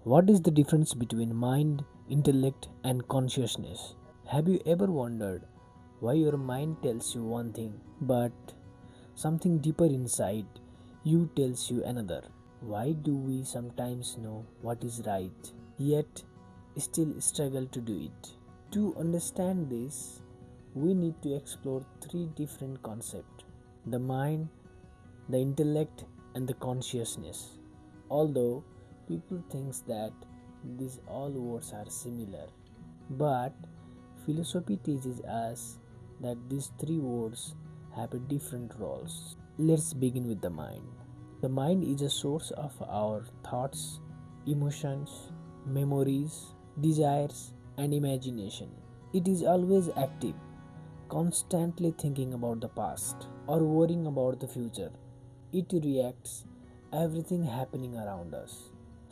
What is the difference between mind, intellect, and consciousness? Have you ever wondered why your mind tells you one thing, but something deeper inside you tells you another? Why do we sometimes know what is right, yet still struggle to do it? To understand this, we need to explore three different concepts: the mind, the intellect, and the consciousness. Although people think that these all words are similar, but philosophy teaches us that these three words have a different roles. Let's begin with the mind. The mind is a source of our thoughts, emotions, memories, desires, and imagination. It is always active, constantly thinking about the past or worrying about the future. It reacts everything happening around us.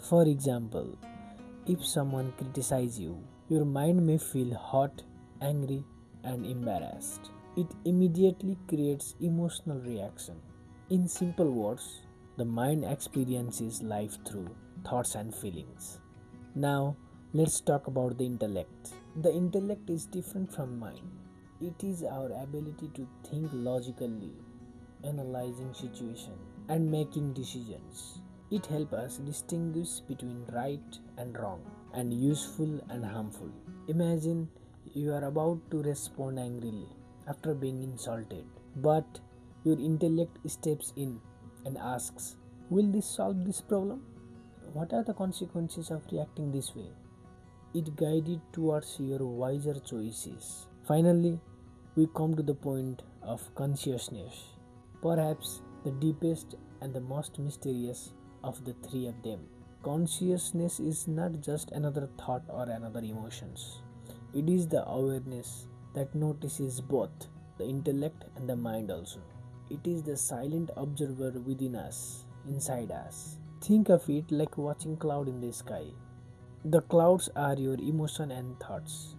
For example, if someone criticizes you, your mind may feel hot, angry, and embarrassed. It immediately creates emotional reaction. In simple words, the mind experiences life through thoughts and feelings. Now, let's talk about the intellect. The intellect is different from mind. It is our ability to think logically, analyzing situation, and making decisions. It helps us distinguish between right and wrong, and useful and harmful. Imagine you are about to respond angrily after being insulted, but your intellect steps in and asks, will this solve this problem? What are the consequences of reacting this way? It guided towards your wiser choices. Finally, we come to the point of consciousness, perhaps the deepest and the most mysterious of the three of them. Consciousness is not just another thought or another emotions. It is the awareness that notices both the intellect and the mind also. It is the silent observer within us, inside us. Think of it like watching cloud in the sky. The clouds are your emotion and thoughts.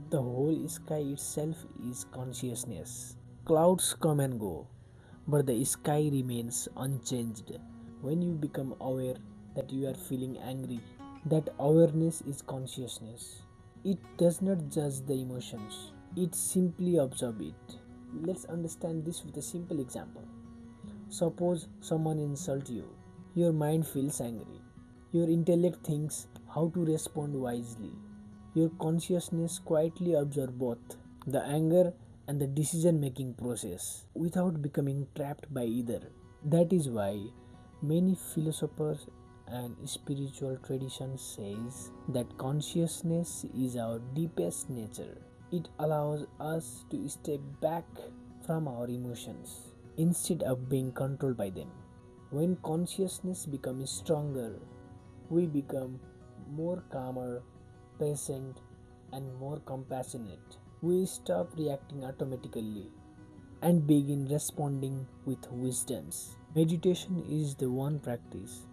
The whole sky itself is consciousness. Clouds come and go, but the sky remains unchanged. When you become aware that you are feeling angry, that awareness is consciousness. It does not judge the emotions, it simply observes it. Let's understand this with a simple example. Suppose someone insults you. Your mind feels angry. Your intellect thinks how to respond wisely. Your consciousness quietly observes both the anger and the decision making process without becoming trapped by either. That is why many philosophers and spiritual traditions says that consciousness is our deepest nature. It allows us to step back from our emotions instead of being controlled by them. When consciousness becomes stronger, we become more calmer, patient, and more compassionate. We stop reacting automatically and begin responding with wisdoms. Meditation is the one practice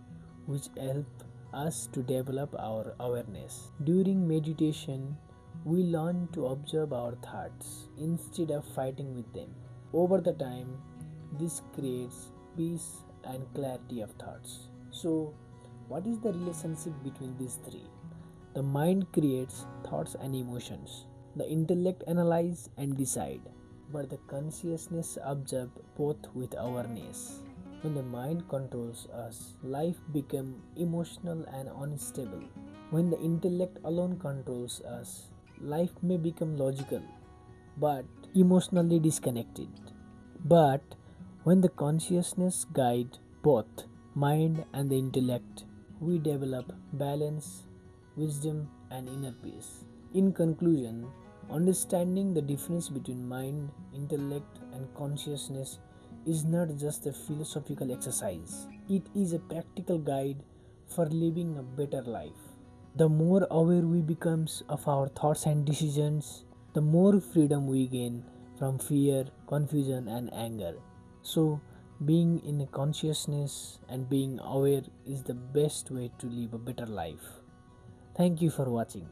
which helps us to develop our awareness. During meditation, we learn to observe our thoughts instead of fighting with them. Over the time, this creates peace and clarity of thoughts. So, what is the relationship between these three? The mind creates thoughts and emotions. The intellect analyze and decide, but the consciousness observes both with awareness. When the mind controls us, life becomes emotional and unstable. When the intellect alone controls us, life may become logical but emotionally disconnected. But when the consciousness guides both mind and the intellect, we develop balance, wisdom, and inner peace. In conclusion, understanding the difference between mind, intellect, and consciousness is not just a philosophical exercise, it is a practical guide for living a better life. The more aware we become of our thoughts and decisions, the more freedom we gain from fear, confusion, and anger. So, being in a consciousness and being aware is the best way to live a better life. Thank you for watching.